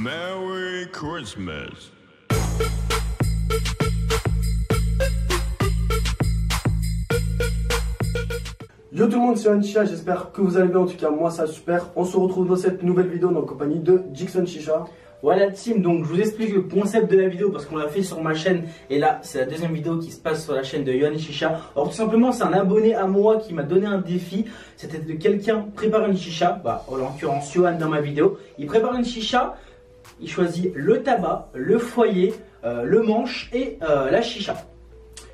Merry Christmas. Yo tout le monde, c'est Chicha, j'espère que vous allez bien, en tout cas moi ça va super. On se retrouve dans cette nouvelle vidéo en compagnie de Jixon Chicha. Voilà team, donc je vous explique le concept de la vidéo parce qu'on l'a fait sur ma chaîne et là c'est la deuxième vidéo qui se passe sur la chaîne de Yohan Chicha. Alors tout simplement c'est un abonné à moi qui m'a donné un défi, c'était de quelqu'un prépare une chicha, en l'occurrence Yohan dans ma vidéo. Il prépare une chicha, il choisit le tabac, le foyer, le manche et la chicha.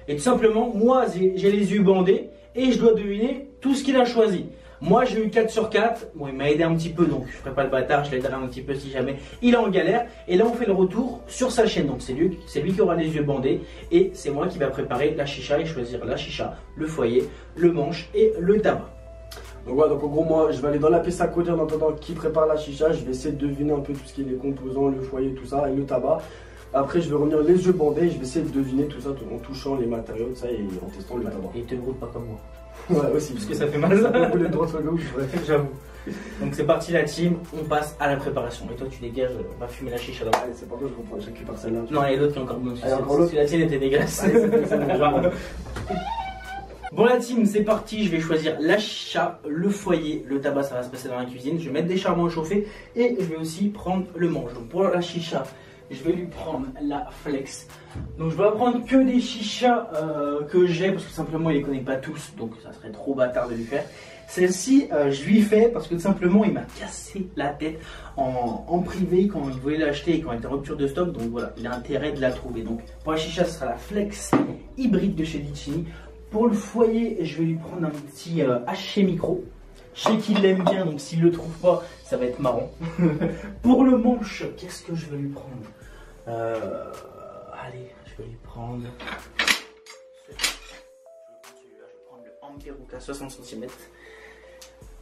Et tout simplement moi j'ai les yeux bandés et je dois deviner tout ce qu'il a choisi. Moi j'ai eu 4 sur 4, bon il m'a aidé un petit peu donc je ferai pas le bâtard, je l'aiderai un petit peu si jamais il est en galère. Et là on fait le retour sur sa chaîne, donc c'est lui qui aura les yeux bandés et c'est moi qui va préparer la chicha et choisir la chicha, le foyer, le manche et le tabac. Donc voilà, donc en gros moi je vais aller dans la pièce à côté en attendant qui prépare la chicha, je vais essayer de deviner un peu tout ce qui est les composants, le foyer, tout ça et le tabac. Après je vais revenir les yeux bandés, je vais essayer de deviner tout ça en touchant les matériaux, tout ça et en testant le tabac. Et te brûle pas comme moi. Ouais aussi. Parce que ça fait mal. Ça peut brûler droit sur le gauche, ouais. J'avoue. Donc c'est parti la team, on passe à la préparation. Et toi tu dégages, on va fumer la chicha là. Allez c'est pas grave, je reprends, je récupère celle-là. Non il y a d'autres qui ont encore besoin. Allez, encore l'autre. La tienne était dégueulasse. Bon la team, c'est parti, je vais choisir la chicha, le foyer, le tabac ça va se passer dans la cuisine. Je vais mettre des charbons à chauffer et je vais aussi prendre le manche. Donc pour la chicha, je vais lui prendre la flex. Donc je vais prendre que des chichas que j'ai parce que simplement il les connaît pas tous, donc ça serait trop bâtard de lui faire. Celle-ci je lui fais parce que tout simplement il m'a cassé la tête en privé quand il voulait l'acheter et quand il était en rupture de stock. Donc voilà, il a intérêt de la trouver. Donc pour la chicha ce sera la flex hybride de chez Litchini. Pour le foyer je vais lui prendre un petit HC Micro. Je sais qu'il l'aime bien, donc s'il le trouve pas, ça va être marrant. Pour le manche, qu'est-ce que je vais lui prendre? Allez, je vais lui prendre. Je vais prendre le Amperuka 60 cm. Et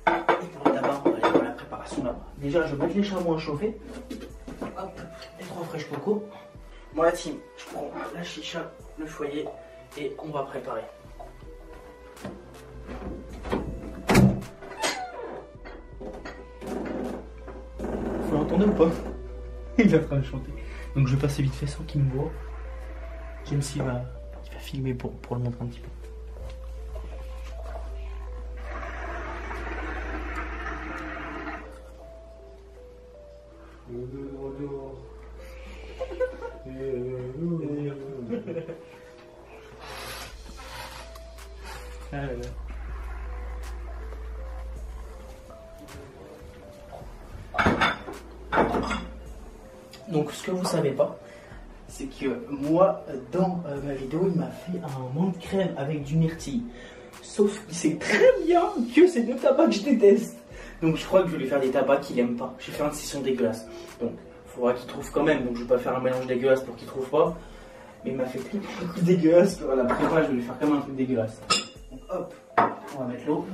pour le tabac, on va aller dans la préparation là-bas. Déjà, je vais mettre les charbons à chauffer. Hop, les 3 fraîches coco. Moi, la team, je prends la chicha, le foyer et on va préparer. Vous l'entendez ou pas? Il est en train de chanter. Donc je vais passer vite fait sans qu'il me voit. James il va filmer pour le montrer un petit peu. Ah là là. Donc ce que vous savez pas, c'est que moi dans ma vidéo il m'a fait un menthe crème avec du myrtille. Sauf qu'il sait très bien que c'est deux tabacs que je déteste. Donc je crois que je vais lui faire des tabacs qu'il aime pas. J'ai fait un session dégueulasse. Donc il faudra qu'il trouve quand même. Donc je vais pas faire un mélange dégueulasse pour qu'il trouve pas. Mais il m'a fait tellement un truc dégueulasse que la prépa je vais lui faire quand même un truc dégueulasse. Donc hop, on va mettre l'eau.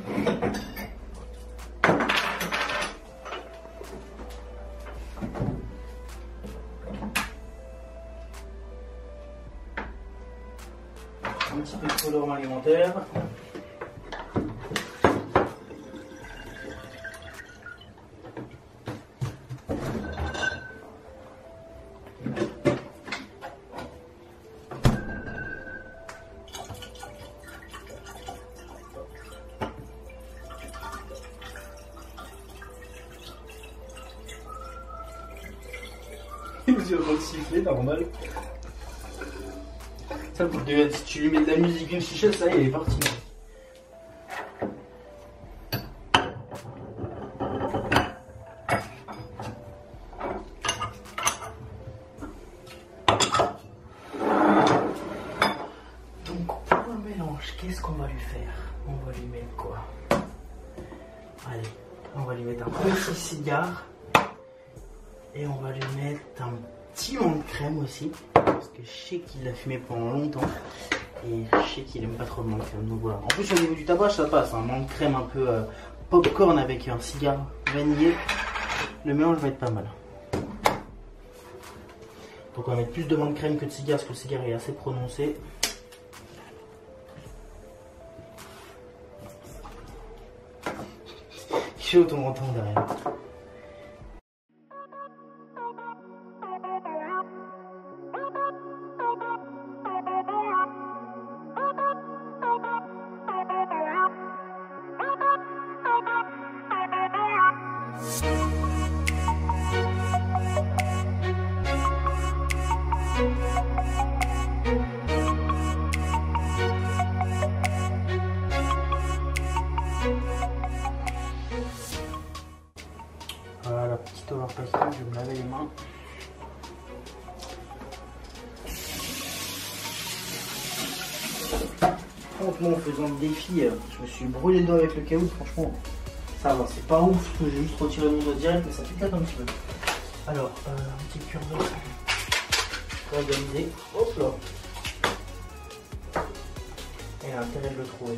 Un petit peu de colorant alimentaire. Il est en train de siffler, normal. Ça, si tu lui mets de la musique, une chicha, ça y est, elle est partie. Donc pour le mélange, qu'est-ce qu'on va lui faire? On va lui mettre quoi? Allez, on va lui mettre un petit cigare. Et on va lui mettre un petit menthe de crème aussi. Parce que je sais qu'il l'a fumé pendant longtemps. Et je sais qu'il aime pas trop le menthe de crème. Donc voilà. En plus au niveau du tabac ça passe. Un menthe de crème un peu popcorn avec un cigare vanillé. Le mélange va être pas mal. Donc on va mettre plus de menthe de crème que de cigare parce que le cigare est assez prononcé. Je sais où on entend derrière. Juste avoir pas ça, je vais me laver les mains. Franchement, en faisant le défi, je me suis brûlé le doigt avec le caoutchouc, franchement. Ça va, c'est pas ouf, j'ai juste retiré mon doigt direct, mais ça t'éclate un petit peu. Alors, un petit cure-dent pour organiser. Hop là. Il a intérêt de le trouver.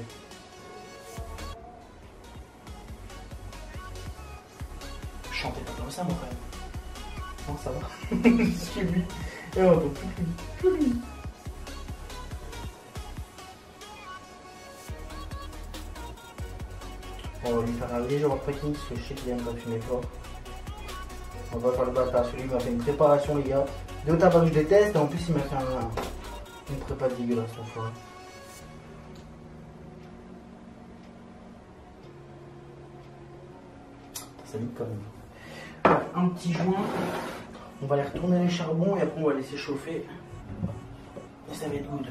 Chantez pas comme ça, mon frère. Non, ça va. C'est lui. Et on entend plus lui. On va lui faire un léger tracking parce que je sais qu'il aime pas fumer fort. On va faire le bâtard. Celui m'a fait une préparation, les gars. De tabac que je déteste, et en plus il m'a fait une prépa dégueulasse, mon frère. Ça vite quand même. Alors, un petit joint. On va aller retourner les charbons et après on va laisser chauffer. Et ça va être good.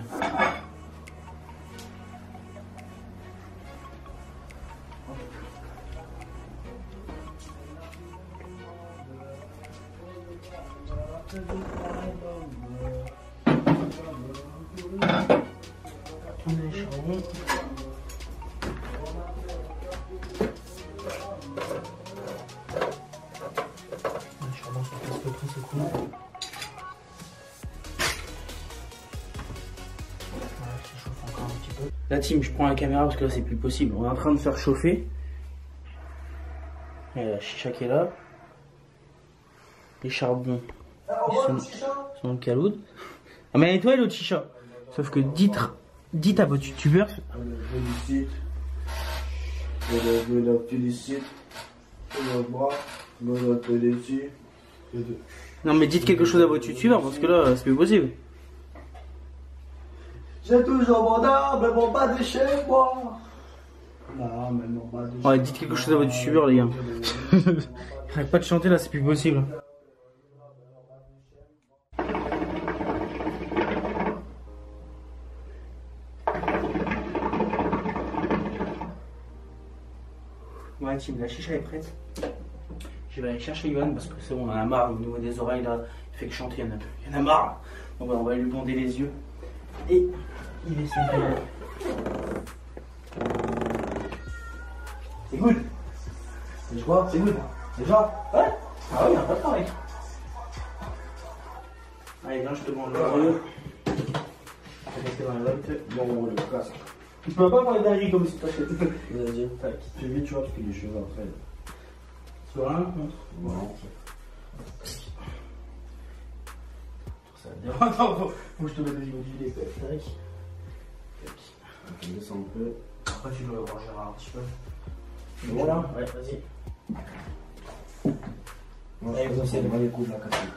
Tourner les charbons. Les charbons sont presque prêts, c'est cool. Voilà, ça chauffe encore un petit peu. La team, je prends la caméra parce que là c'est plus possible. On est en train de faire chauffer. Il y a la chicha qui est là. Les charbons ils sont dans le caloud. Ah mais nettoie l'autre chicha. Sauf que dites à votre youtubeur. Non mais dites quelque chose à votre youtubeur parce que là c'est plus possible. J'ai toujours mon âme, mais mon pas de chez moi. Ouais, dites quelque chose à votre youtubeur les gars. Arrête pas de chanter là, c'est plus possible. Ouais, team, la chicha est prête. Je vais aller chercher Yohan parce que c'est bon, on en a marre au niveau des oreilles là. Il fait que chanter, il y en a marre. Donc on va lui bander les yeux. Et il essaie de. C'est good. C'est quoi? C'est good. Déjà? Ouais. Ah oui, on a pas de temps, mec. Allez, viens, je te mange le rôle. Je vais rester dans la lotte. Bon, on le casse. Tu peux pas parler d'Harry comme si t'achètes. Vas-y. Fais vite, tu vois, parce que les cheveux après. Sur un? Non. Ça va dire. Attends, faut que je te mette le niveau du lait. Tac. On descend un peu. Après, tu dois le ranger un petit peu. Voilà. Ouais, vas-y. Moi, Allez, je vous fais ça, savez. on va les coups de la casser.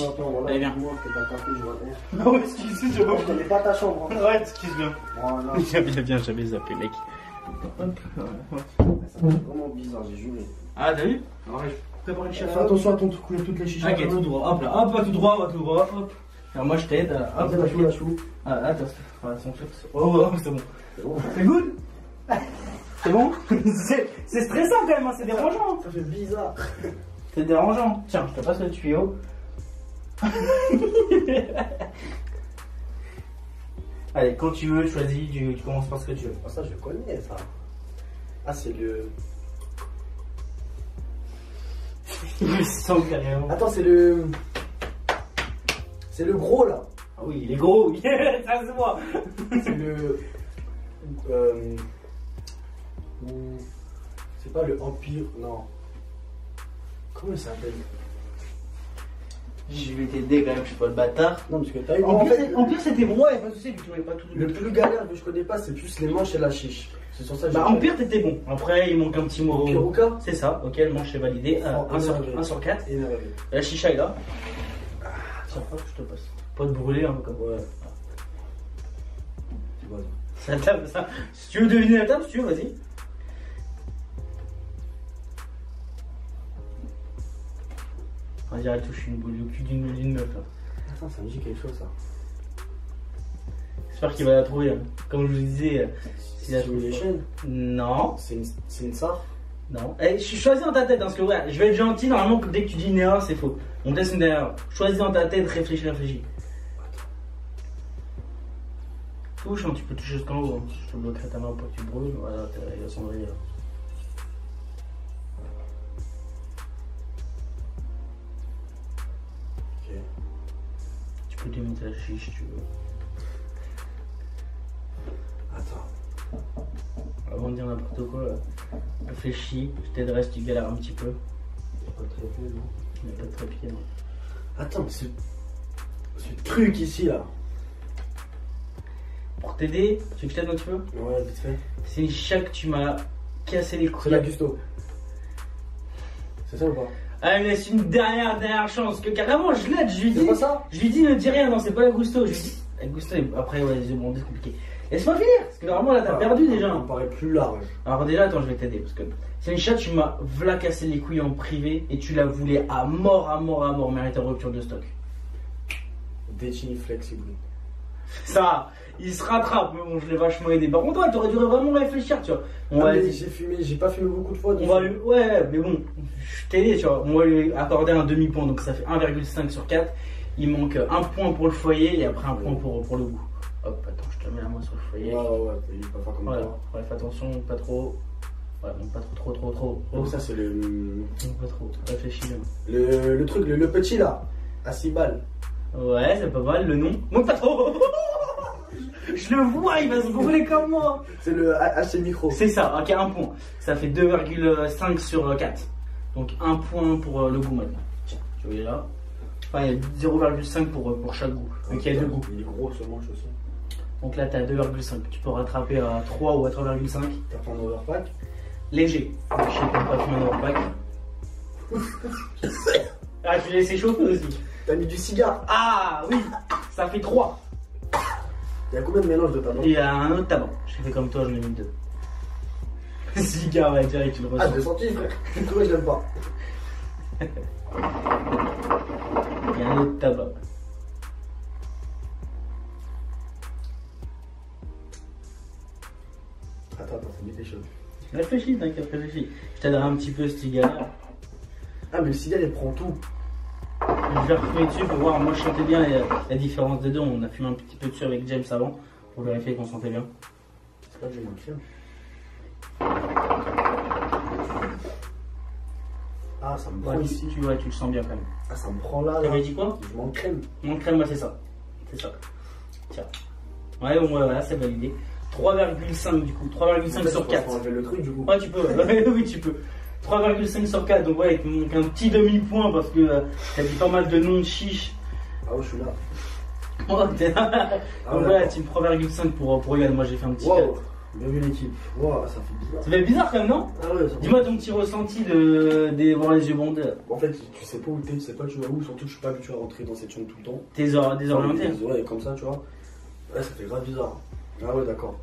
Attends, voilà. Allez, viens. Moi, je fais ta café, je vois l'air. Non, excuse-moi, Je connais pas ta chambre. Hein. Ouais, excuse-moi. Voilà. Bien, j'avais zappé, mec. Ça fait vraiment bizarre, j'ai juré. Ah, t'as vu? Alors, je prépare les chichas. Fais attention à ton truc, toutes les chichas. Ok, tout droit, hop là, hop, tout droit, hop. Alors, moi, je t'aide. Hop, La chou. Ah, attends, oh, c'est bon. C'est good? C'est bon? C'est stressant quand même, hein, c'est dérangeant. Ça fait bizarre. C'est dérangeant. Tiens, je te passe le tuyau. Allez, quand tu veux, choisis, tu commences par ce que tu veux. Ah, ça, je connais ça. Ah, c'est le. Il sent carrément. Attends, c'est le. C'est le gros là. Ah oui, il est gros, oui. Ça se voit. C'est le. C'est pas le Empire, non. Comment il s'appelle? Je vais t'aider quand même, je suis pas le bâtard. Non, parce que t'as eu. En plus, c'était bon, ouais, pas de soucis, vu que tu m'avais pas tout. Le plus galère que je connais pas, c'est plus les manches et la chiche. C'est sur ça que Bah, Empire, t'étais bon. Après, il manque un petit mot. Empire Ruka. C'est ça, ok, le manche est validé. 1 sur 4. Énervé. La chicha est là. Tiens, hop, je te passe. Pas de brûler, hein, comme. Ouais. Tu vois. C'est la table, ça. Si tu veux deviner la table, si tu veux, vas-y. On dirait elle touche une boule du cul d'une meuf là. Attends, ça me dit quelque chose ça. J'espère qu'il va la trouver. Hein. Comme je vous disais, C'est sur les chaînes. Non. C'est une star. Non. Eh, je choisis dans ta tête, hein, parce que ouais, je vais être gentil, normalement, dès que tu dis une erreur, c'est faux. On te laisse une erreur. Choisis dans ta tête, réfléchis. Touche, hein, tu peux toucher jusqu'en haut. Hein. Je te bloquerai ta main pour que tu brûles. Voilà, il va s'envoyer là. Ok. Tu peux démonter la chiche si tu veux. Attends. Avant de dire n'importe quoi, réfléchis, je t'aiderai si tu galères un petit peu. Il n'y a pas de trépied, non? Il n'y a pas de trépied, non. Attends, mais ce truc ici là. Pour t'aider, tu veux que je t'aide un petit peu? Ouais, vite fait. C'est une chaque tu m'as cassé les couilles. C'est la Gusto. C'est ça ou pas? Ah, il me laisse une dernière chance. Que carrément, je l'aide, je lui C'est dis. pas ça? Je lui dis, ne dis rien, non, c'est pas la Gusto. Je lui dis, la Gusto, après, ouais, les yeux bandés, c'est compliqué. Laisse-moi finir, parce que normalement, là, t'as perdu déjà. Ça me paraît plus large. Alors, déjà, attends, je vais t'aider, parce que c'est une chatte, tu m'as v'là cassé les couilles en privé et tu la voulais à mort, mais elle était en rupture de stock. Détini flexible. Ça, il se rattrape, mais bon, je l'ai vachement aidé. Par contre, toi, t'aurais dû vraiment réfléchir, tu vois. J'ai pas fumé beaucoup de fois. On va lui, ouais, mais bon, je t'ai aidé, tu vois. On va lui accorder un demi-point, donc ça fait 1,5 sur 4. Il manque un point pour le foyer et après un point pour le goût. Hop, attends, je te mets la main sur le foyer. Ouais, il est pas fort comme Voilà, toi. ouais, fais attention, pas trop. Ouais, donc pas trop. Donc ça c'est le. Non, pas trop, réfléchis bien. Le truc, le petit là. À 6 balles. Ouais, c'est pas mal, le nom. Monte pas trop. Je le vois, il va se brûler comme moi. C'est le HC Micro. C'est ça, ok, un point. Ça fait 2,5 sur 4. Donc un point pour le goût maintenant. Tiens, tu vois là. Enfin, il y a 0,5 pour chaque goût. Donc il y a deux goûts. Il est gros ce manche aussi. Donc là, tu as 2,5. Tu peux rattraper à 3 ou à 3,5. T'as fait un overpack. Léger. Je sais pas fumer un overpack. Ah, tu l'as laissé chauffer aussi. T'as mis du cigare. Ah oui, ça fait 3. Il y a combien de mélanges de tabac? Il y a un autre tabac. J'ai fait comme toi, j'en ai mis 2. Cigare, ouais, direct, tu le Ah, ressens. 2 centimes, frère. Toi, je l'aime pas. Il y a un autre tabac. Attends, c'est bien des choses. Réfléchis, t'inquiète, réfléchis. Je t'aiderai un petit peu, ce cigare. Ah, mais le cigare il prend tout. Je vais refumer dessus pour voir. Moi, je sentais bien la différence des deux. On a fumé un petit peu dessus avec James avant pour vérifier qu'on sentait bien. C'est pas que j'ai moins de crème. Ah, ça me prend Ouais, ici. tu le sens bien quand même. Ah, ça me prend là. T'avais dit quoi? Je manque de crème. Mon crème, ouais, c'est ça. C'est ça. Tiens. Ouais, bon, voilà, c'est validé. 3,5 du coup. 3,5 sur 4. On va enlever le truc du coup. Ouais, tu peux. Oui, tu peux. 3,5 sur 4. Donc, ouais, il te manque un petit demi-point parce que t'as dit pas mal de noms de chiches. Ah, ouais, je suis là. Oh, t'es là. Ah, Donc, ouais, ouais, team 3,5 pour Yann. Moi, j'ai fait un petit 4. Wow, bien vu l'équipe. Wow, ça fait bizarre. Ça fait bizarre quand même, non? Ah ouais, ça Dis-moi ton petit ressenti voir les yeux bandés. En fait, tu sais pas où t'es, tu sais pas tu vas où, surtout que je suis pas habitué à rentrer dans cette chambre tout le temps. T'es désorienté. Ouais, comme ça, tu vois. Ouais, ça fait grave bizarre. Ah ouais, d'accord.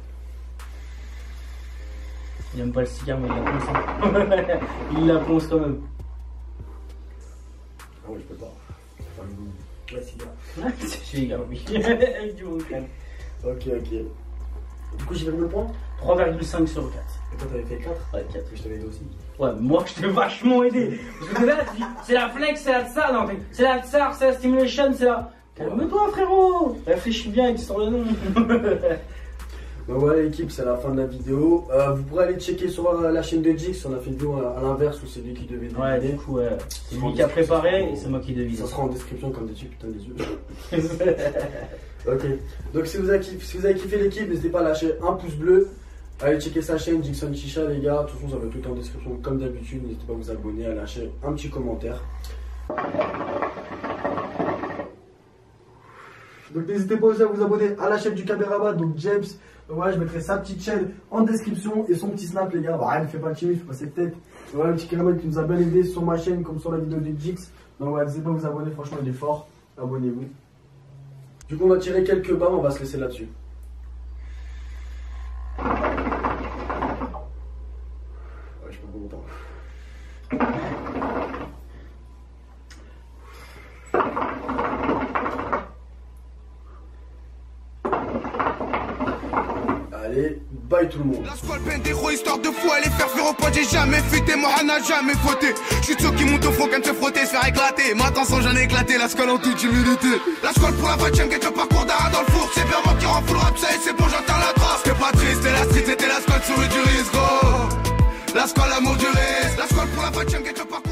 Il aime pas le cigare, mais il la ponce. Hein. Il la ponce quand même. Ah ouais, je peux pas. C'est pas le goût. Ouais, cigare. C'est cigare, oui. Avec du bon crème. Ok. Du coup, j'ai fait le point. 3,5 sur 4. Et toi, t'avais fait 4. Ouais, 4. Je t'avais aidé aussi. Ouais, moi je t'ai vachement aidé. Parce que là, tu dis, c'est la flex, c'est la tsar. Non, c'est la tsar, c'est la stimulation, c'est la. Calme-toi, frérot. Réfléchis bien avec sur le nom. Donc voilà l'équipe, c'est la fin de la vidéo. Vous pourrez aller checker sur la chaîne de Jix, on a fait une vidéo à l'inverse où c'est lui qui devait deviner. Ouais, du coup, c'est lui qui a préparé et c'est moi qui devine. Ça sera en description comme des yeux, putain des yeux. Ok, donc si vous avez kiffé l'équipe, n'hésitez pas à lâcher un pouce bleu. Allez checker sa chaîne Jixon Chicha les gars, de toute façon ça va tout en description comme d'habitude. N'hésitez pas à vous abonner, à lâcher un petit commentaire. Donc n'hésitez pas aussi à vous abonner à la chaîne du Caméraman, donc James. Ouais, je mettrai sa petite chaîne en description et son petit snap les gars. Bah ne fais pas le timide, fais pas cette tête. Voilà le petit caméraman qui nous a bien aidé sur ma chaîne comme sur la vidéo de Jix. Donc ouais, n'hésitez pas à vous abonner, franchement il est fort. Abonnez-vous. Du coup on va tirer quelques balles, on va se laisser là-dessus. Ouais, je suis pas content. Allez, Bye tout le monde. La squale peine des gros histoire de fou, aller faire au point, j'ai jamais fuité, moi n'a jamais fauté. J'suis de ceux qui montent au front, quand se frotter, se faire éclater. Ma attention, j'en ai éclaté, la squale en toute humilité. La squale pour la 20ème, get le parcours d'ara dans le four. C'est bien moi qui rend full rap, ça y est, c'est bon, j'entends la trace. C'était pas triste, c'était la street, c'était la squale sur du risque, gros. La squale, l'amour du risque. La squale pour la 20ème, get le parcours.